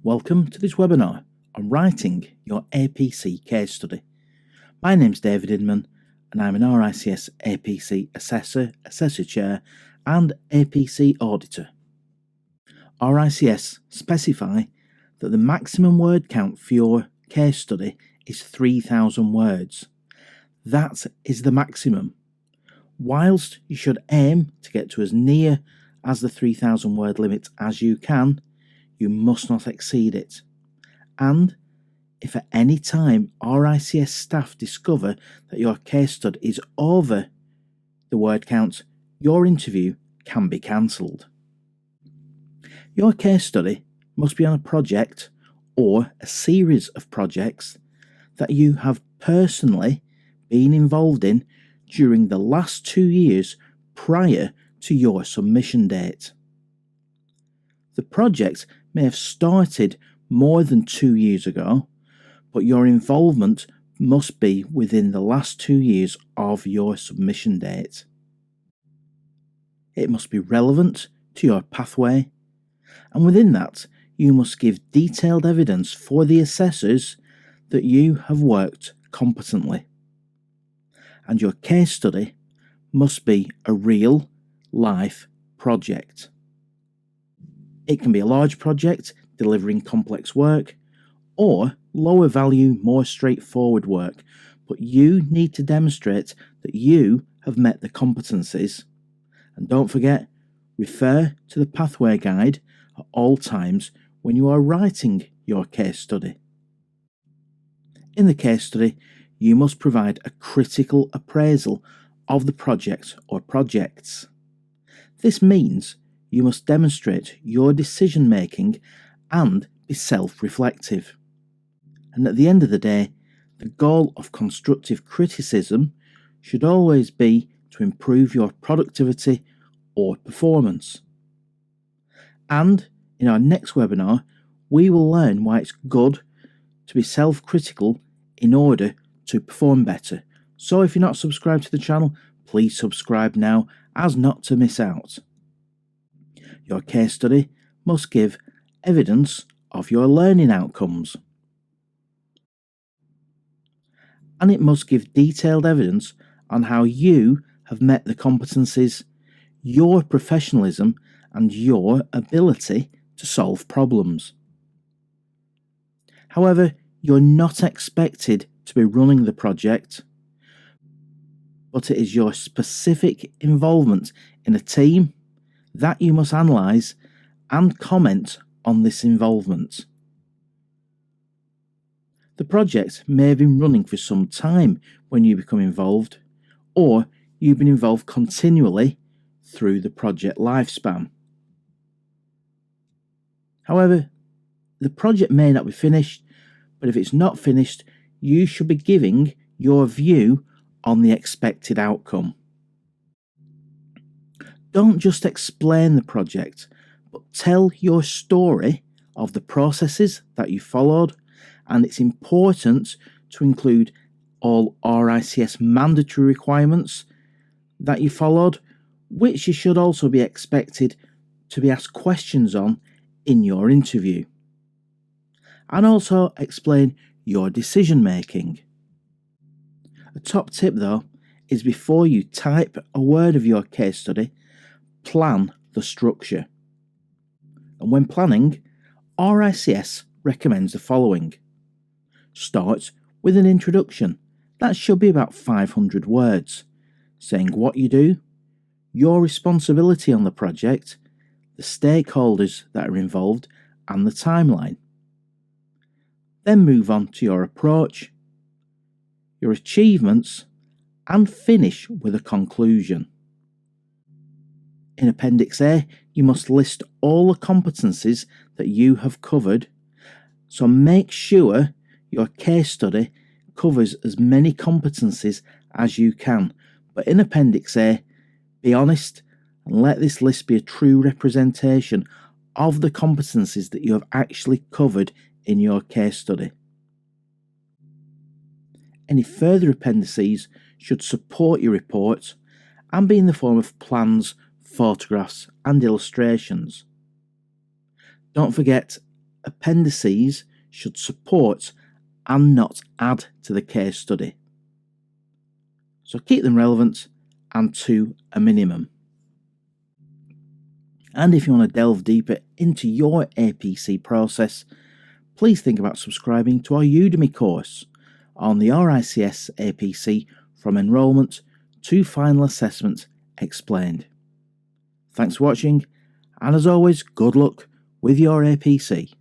Welcome to this webinar on writing your APC case study. My name's David Inman and I'm an RICS APC Assessor, Assessor Chair and APC Auditor. RICS specify that the maximum word count for your case study is 3,000 words. That is the maximum. Whilst you should aim to get to as near as the 3,000 word limit as you can, you must not exceed it. And if at any time RICS staff discover that your case study is over the word count, your interview can be cancelled. Your case study must be on a project or a series of projects that you have personally been involved in during the last 2 years prior to your submission date. The project may have started more than 2 years ago, but your involvement must be within the last 2 years of your submission date. It must be relevant to your pathway, and within that, you must give detailed evidence for the assessors that you have worked competently. And your case study must be a real life project. It can be a large project delivering complex work or lower value, more straightforward work, but you need to demonstrate that you have met the competencies. And don't forget, refer to the pathway guide at all times when you are writing your case study. In the case study, you must provide a critical appraisal of the project or projects. This means you must demonstrate your decision making and be self-reflective. And at the end of the day, the goal of constructive criticism should always be to improve your productivity or performance. And in our next webinar, we will learn why it's good to be self-critical in order to perform better. So if you're not subscribed to the channel, please subscribe now as not to miss out. Your case study must give evidence of your learning outcomes. And it must give detailed evidence on how you have met the competencies, your professionalism, and your ability to solve problems. However, you're not expected to be running the project, but it is your specific involvement in a team that you must analyse and comment on this involvement. The project may have been running for some time when you become involved, or you've been involved continually through the project lifespan. However, the project may not be finished, but if it's not finished, you should be giving your view on the expected outcome. Don't just explain the project, but tell your story of the processes that you followed, and it's important to include all RICS mandatory requirements that you followed, which you should also be expected to be asked questions on in your interview. And also explain your decision making. A top tip though is before you type a word of your case study, plan the structure. And when planning, RICS recommends the following. Start with an introduction. That should be about 500 words, saying what you do, your responsibility on the project, the stakeholders that are involved, and the timeline. Then move on to your approach, your achievements, and finish with a conclusion. In Appendix A, you must list all the competencies that you have covered, so make sure your case study covers as many competencies as you can. But in Appendix A, be honest and let this list be a true representation of the competencies that you have actually covered in your case study. Any further appendices should support your report and be in the form of plans, photographs and illustrations. Don't forget appendices should support and not add to the case study. So keep them relevant and to a minimum. And if you want to delve deeper into your APC process, please think about subscribing to our Udemy course on the RICS APC from enrolment to final assessment explained. Thanks for watching, and as always, good luck with your APC.